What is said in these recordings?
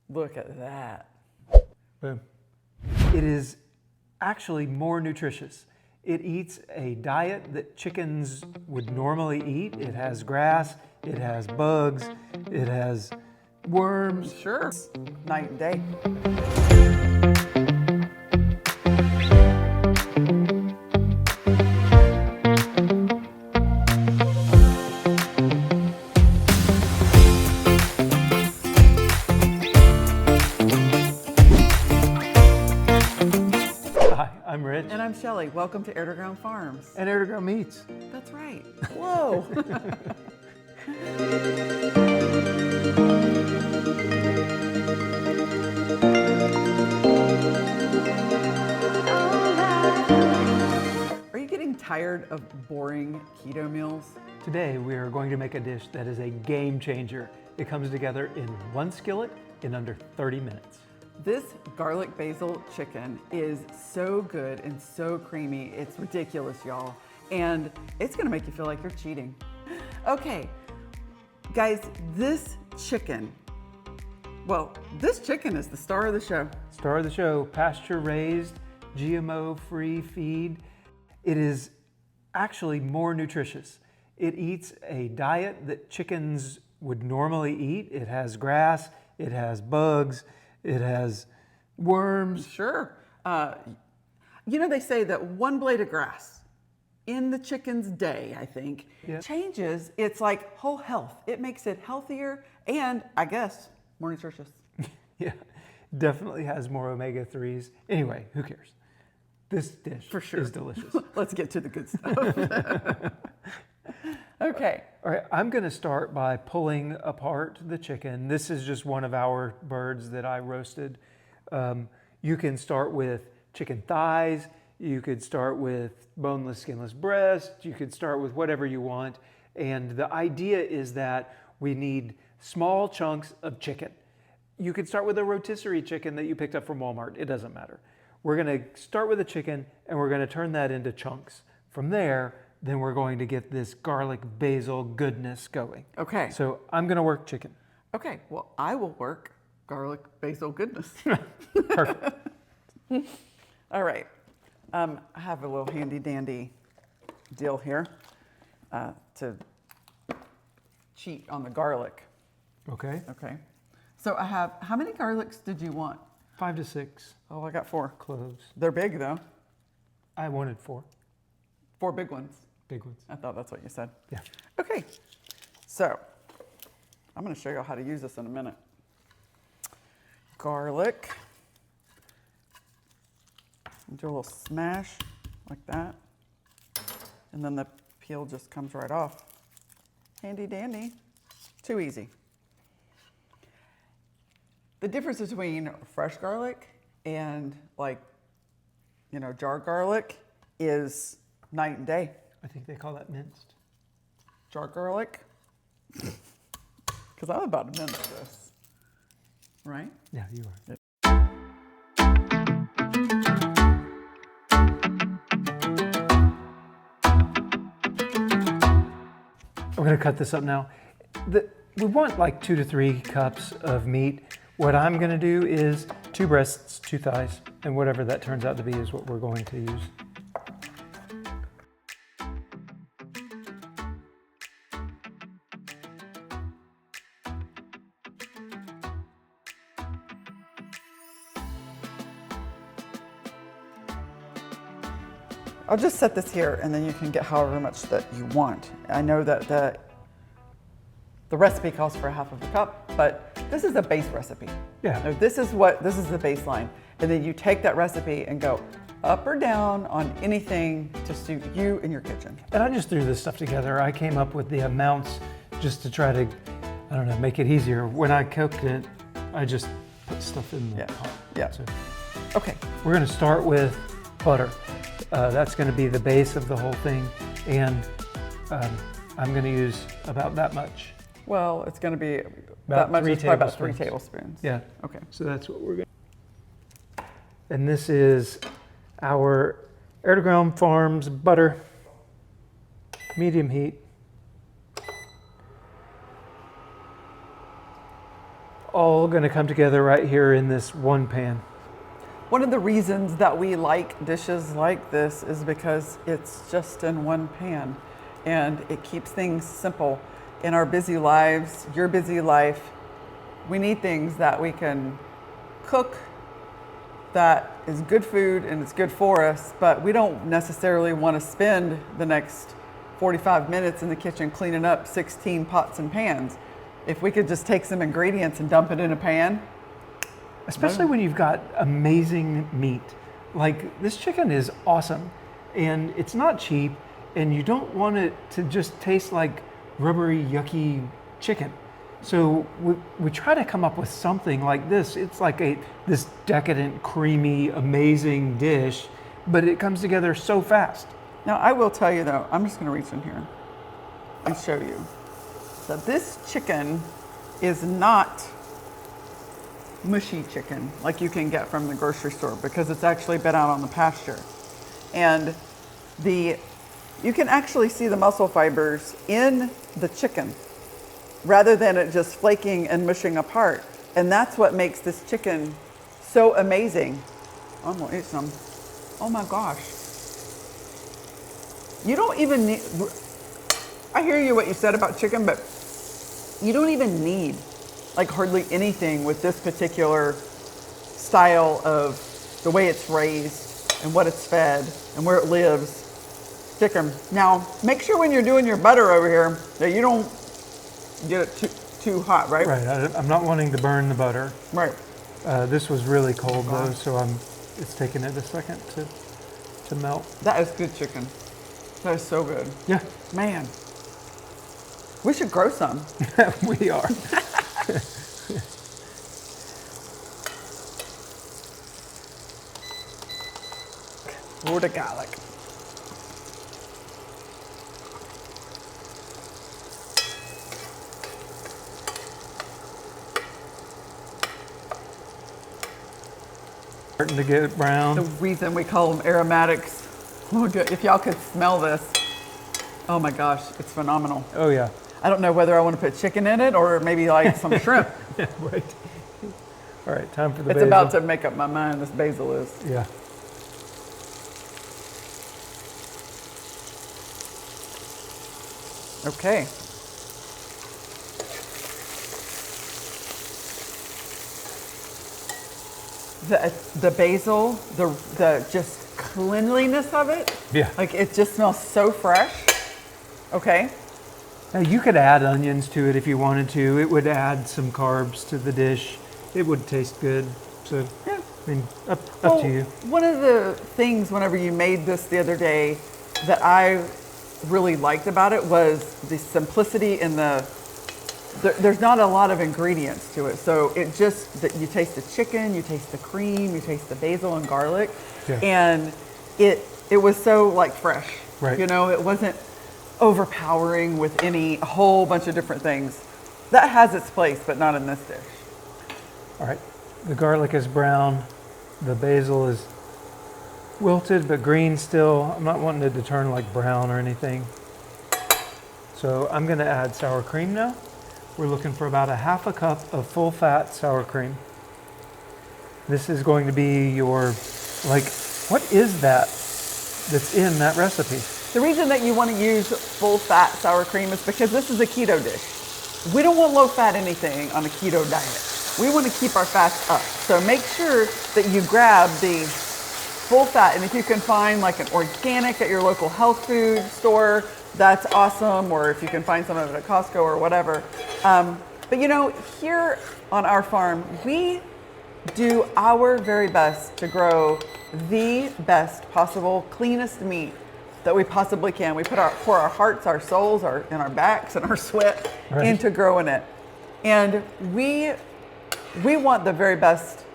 Look at that. Boom. It is actually more nutritious. It eats a diet that chickens would normally eat. It has grass, it has bugs, it has worms. Sure. Night and day. Hi, I'm Rich. And I'm Shelly. Welcome to Air2Ground Farms. And Air2Ground Meats. That's right. Whoa. Are you getting tired of boring keto meals? Today we are going to make a dish that is a game changer. It comes together in one skillet in under 30 minutes. This garlic basil chicken is so good and so creamy. It's ridiculous, y'all. And it's gonna make you feel like you're cheating. Okay, guys, this chicken is the star of the show. Star of the show, pasture-raised, GMO-free feed. It is actually more nutritious. It eats a diet that chickens would normally eat. It has grass, it has bugs, it has worms. Sure. You know, they say that one blade of grass in the chicken's day, I think, changes its like whole health. It makes it healthier and, I guess, more nutritious. Yeah, definitely has more omega-3s. Anyway, who cares? This dish For sure. is delicious. Let's get to the good stuff. Okay. All right, I'm gonna start by pulling apart the chicken. This is just one of our birds that I roasted. You can start with chicken thighs. You could start with boneless, skinless breast. You could start with whatever you want. And the idea is that we need small chunks of chicken. You could start with a rotisserie chicken that you picked up from Walmart. It doesn't matter. We're gonna start with a chicken and we're gonna turn that into chunks. From there, then we're going to get this garlic basil goodness going. Okay. So I'm gonna work chicken. Okay. Well, I will work garlic basil goodness. Perfect. All right. I have a little handy dandy deal here to cheat on the garlic. Okay. Okay. So I have, how many garlics did you want? 5 to 6 Oh, I got 4. cloves. They're big though. I wanted 4 4 big ones. big ones. I thought that's what you said. Yeah. Okay. So I'm going to show you how to use this in a minute. Garlic. Do a little smash like that. And then the peel just comes right off. Handy dandy. Too easy. The difference between fresh garlic and jar garlic is night and day. I think they call that minced. Jar garlic, because I'm about to mince this, right? Yeah, you are. We're gonna cut this up now. We want like 2 to 3 cups of meat. What I'm gonna do is 2 breasts, 2 thighs, and whatever that turns out to be is what we're going to use. I'll just set this here and then you can get however much that you want. I know that the recipe calls for 1/2 of a cup, but this is a base recipe. Yeah. No, this is the baseline. And then you take that recipe and go up or down on anything to suit you in your kitchen. And I just threw this stuff together. I came up with the amounts just to try to, I don't know, make it easier. When I cooked it, I just put stuff in the pot. Yeah. So Okay. we're gonna start with butter. That's gonna be the base of the whole thing. And I'm gonna use about that much. Well, it's going to be About that much. 3 It's probably about 3 tablespoons. tablespoons. Yeah. Okay. So that's what we're gonna. And this is our Air2Ground Farms butter, medium heat. all going to come together right here in this one pan. One of the reasons that we like dishes like this is because it's just in one pan and it keeps things simple. In our busy lives, your busy life, we need things that we can cook that is good food and it's good for us, but we don't necessarily want to spend the next 45 minutes in the kitchen cleaning up 16 pots and pans. If we could just take some ingredients and dump it in a pan. Especially when you've got amazing meat. Like this chicken is awesome and it's not cheap, and you don't want it to just taste like rubbery, yucky chicken. So we try to come up with something like this. It's like this decadent, creamy, amazing dish, but it comes together so fast. Now I will tell you though, I'm just gonna reach in here and show you that this chicken is not mushy chicken like you can get from the grocery store, because it's actually been out on the pasture. And you can actually see the muscle fibers in the chicken rather than it just flaking and mushing apart. And that's what makes this chicken so amazing. I'm gonna eat some. Oh my gosh. You don't even need, I hear you what you said about chicken, but you don't even need like hardly anything with this particular style of the way it's raised and what it's fed and where it lives. Chicken. Now, make sure when you're doing your butter over here that you don't get it too hot, right? Right. I'm not wanting to burn the butter. Right. This was really cold though, so it's taking it a second to melt. That is good chicken. That is so good. Yeah. Man. We should grow some. We are. Or the garlic. Starting to get brown. The reason we call them aromatics. Look, if y'all could smell this. Oh my gosh, it's phenomenal. Oh yeah. I don't know whether I want to put chicken in it or maybe like some shrimp. Yeah, right. All right, time for the It's basil. about to make up my mind, this basil is. Yeah. Okay. The basil, the just cleanliness of it. Yeah. Like it just smells so fresh. Okay. Now you could add onions to it if you wanted to. It would add some carbs to the dish. It would taste good. So, Yeah. I mean, up to you. One of the things whenever you made this the other day that I really liked about it was the simplicity and there's not a lot of ingredients to it. So it just, that you taste the chicken, you taste the cream, you taste the basil and garlic. Yeah. And it was so like fresh. Right. You know, it wasn't overpowering with a whole bunch of different things. That has its place, but not in this dish. All right, the garlic is brown. The basil is wilted but green still. I'm not wanting it to turn like brown or anything. So I'm gonna add sour cream now. We're looking for about a half a cup of full fat sour cream. This is going to be your, like, what is that that's in that recipe? The reason that you want to use full fat sour cream is because this is a keto dish. We don't want low fat anything on a keto diet. We want to keep our fats up. So make sure that you grab the full fat, and if you can find like an organic at your local health food store, that's awesome, or if you can find some of it at Costco or whatever. But you know, here on our farm, we do our very best to grow the best possible, cleanest meat that we possibly can. We pour our hearts, our souls, and our backs and our sweat into growing it. And we want the very best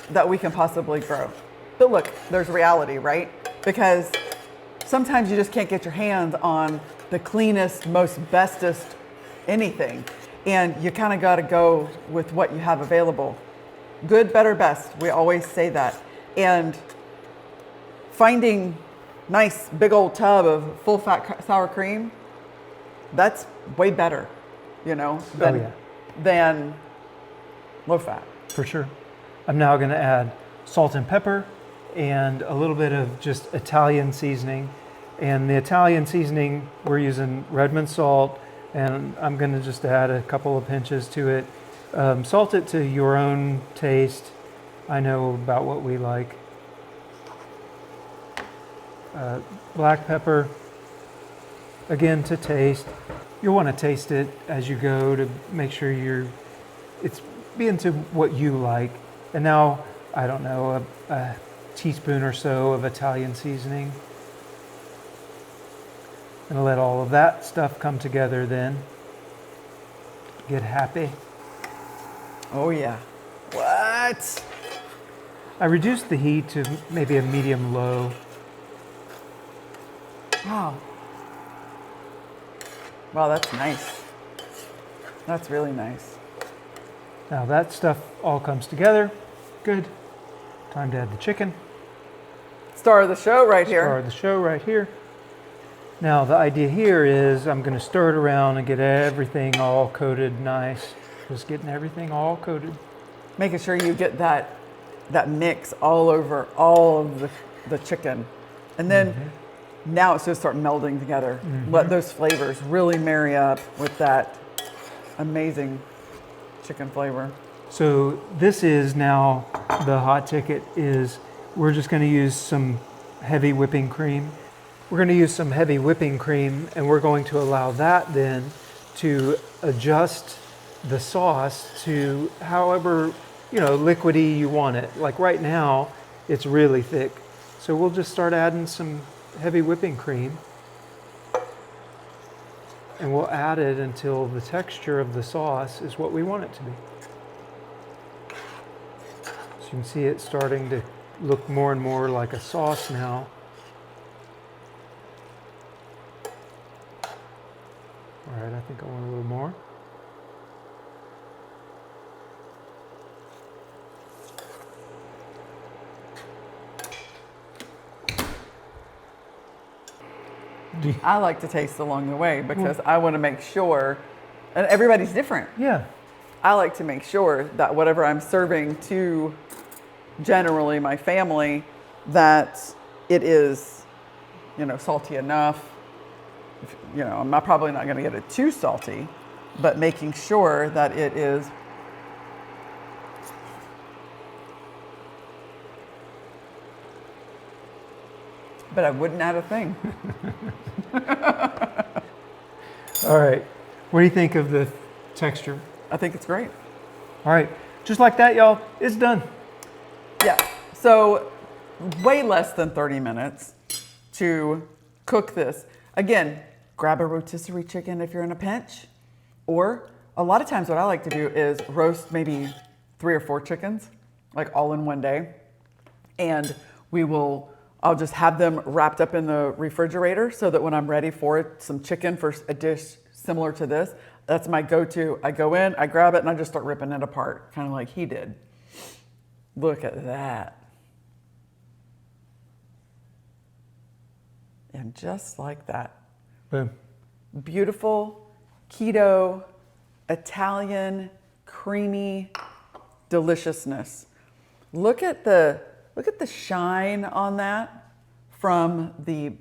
that we can possibly grow. But look, there's reality, right? Because sometimes you just can't get your hands on the cleanest, most bestest anything. And you kind of got to go with what you have available. Good, better, best. We always say that. And finding nice big old tub of full fat sour cream, that's way better, you know, than low fat. For sure. I'm now going to add salt and pepper and a little bit of just Italian seasoning. And the Italian seasoning, we're using Redmond salt, and I'm going to just add a couple of pinches to it. Salt it to your own taste. I know about what we like. Black pepper, again to taste. You'll want to taste it as you go to make sure it's being to what you like. And now, I don't know, a teaspoon or so of Italian seasoning. Gonna let all of that stuff come together then. Get happy. Oh yeah. What? I reduced the heat to maybe a medium low. Wow. Wow, that's nice. That's really nice. Now that stuff all comes together. Good. Time to add the chicken. Star of the show right here. Star of the show right here. Now the idea here is I'm going to stir it around and get everything all coated nice. Just getting everything all coated. Making sure you get that mix all over all of the chicken. And then now it's just start melding together. Let those flavors really marry up with that amazing chicken flavor. So this is now the hot ticket is we're just going to use some heavy whipping cream. We're going to use some heavy whipping cream, and we're going to allow that then to adjust the sauce to however, liquidy you want it. Like right now, it's really thick. So we'll just start adding some heavy whipping cream, and we'll add it until the texture of the sauce is what we want it to be. So you can see it starting to look more and more like a sauce now. All right, I think I want a little more. I like to taste along the way because I want to make sure, and everybody's different. Yeah. I like to make sure that whatever I'm serving to generally my family, that it is, salty enough. I'm probably not going to get it too salty, but making sure that it is but I wouldn't add a thing. All right. What do you think of the texture? I think it's great. All right. Just like that, y'all, it's done. Yeah. So way less than 30 minutes to cook this. Again, grab a rotisserie chicken if you're in a pinch. Or a lot of times what I like to do is roast maybe 3 or 4 chickens, like all in one day. And I'll just have them wrapped up in the refrigerator so that when I'm ready for it, some chicken for a dish similar to this, that's my go-to. I go in, I grab it, and I just start ripping it apart, kind of like he did. Look at that. And just like that. Boom. Beautiful, keto, Italian, creamy deliciousness. Look at the shine on that from the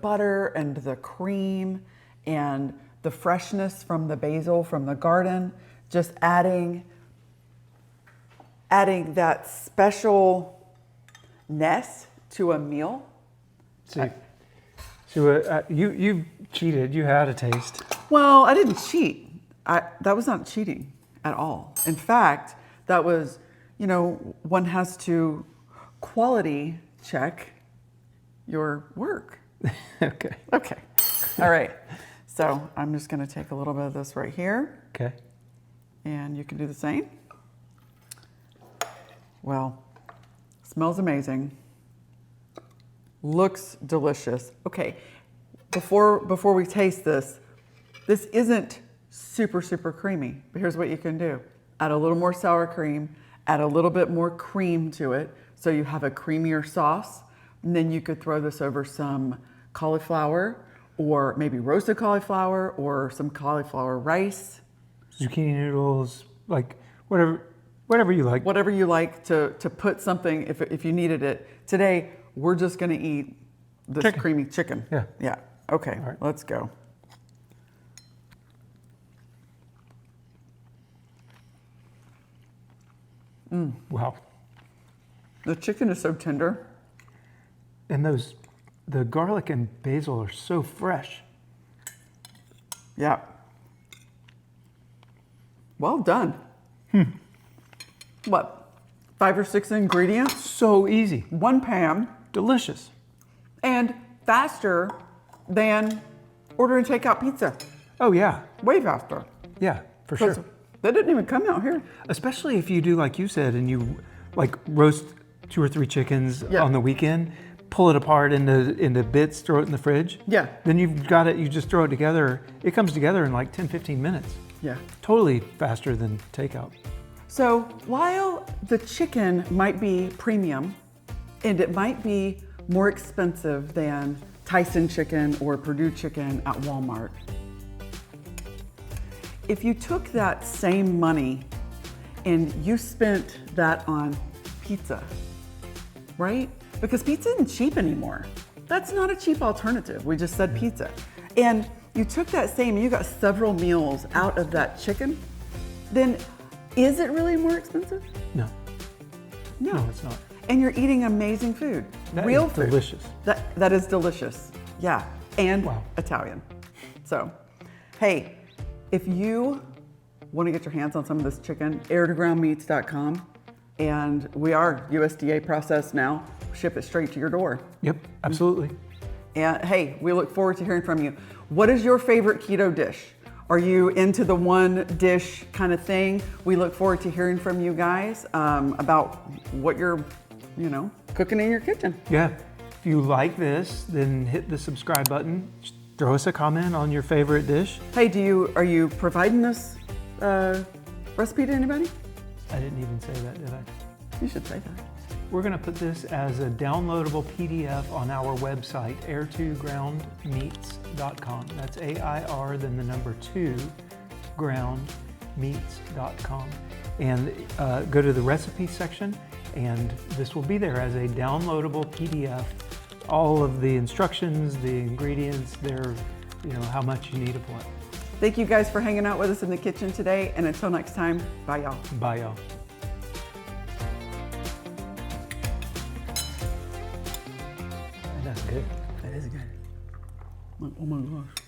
butter and the cream and the freshness from the basil from the garden, just adding that specialness to a meal. You cheated. You had a taste. Well, I didn't cheat. That was not cheating at all. In fact, that was, one has to quality check your work. Okay. Okay. All right. So I'm just going to take a little bit of this right here. Okay. And you can do the same. Well, smells amazing. Looks delicious. Okay. Before we taste this isn't super, super creamy, but here's what you can do. Add a little more sour cream, add a little bit more cream to it so you have a creamier sauce. And then you could throw this over some cauliflower or maybe roasted cauliflower or some cauliflower rice. Zucchini noodles, like whatever Whatever you like. Whatever you like to put something if you needed it. Today, we're just going to eat this creamy chicken. Yeah. Yeah. Okay, All right. let's go. Wow. The chicken is so tender. And the garlic and basil are so fresh. Yeah. Well done. What, 5 or 6 ingredients, So easy. 1 pan, Delicious. and faster than ordering takeout pizza. Oh yeah. Way faster. Yeah, for sure. They didn't even come out here. Especially if you do like you said and you like roast 2 or 3 chickens on the weekend, pull it apart into bits, throw it in the fridge. Yeah. Then you've got it, you just throw it together. It comes together in like 10, 15 minutes. Yeah. Totally faster than takeout. So while the chicken might be premium and it might be more expensive than Tyson chicken or Purdue chicken at Walmart, if you took that same money and you spent that on pizza, right? Because pizza isn't cheap anymore. That's not a cheap alternative. We just said pizza. And you took that same, you got several meals out of that chicken, then is it really more expensive? No. No. No, it's not. And you're eating amazing food. That Real is food. delicious. That is delicious. Yeah. And Wow. Italian. So, hey, if you want to get your hands on some of this chicken, Air2Groundmeats.com, and we are USDA processed now. Ship it straight to your door. Yep, absolutely. And hey, we look forward to hearing from you. What is your favorite keto dish? Are you into the one dish kind of thing? We look forward to hearing from you guys about what you're, cooking in your kitchen. Yeah. If you like this, then hit the subscribe button. Throw us a comment on your favorite dish. Hey, are you providing this recipe to anybody? I didn't even say that, did I? You should say that. We're going to put this as a downloadable PDF on our website, air2groundmeats.com. That's AIR, then the number 2, groundmeats.com. And go to the recipe section, and this will be there as a downloadable PDF. All of the instructions, the ingredients, how much you need of what. Thank you guys for hanging out with us in the kitchen today. And until next time, bye y'all. Bye, y'all. That's good. That is good. Oh my gosh.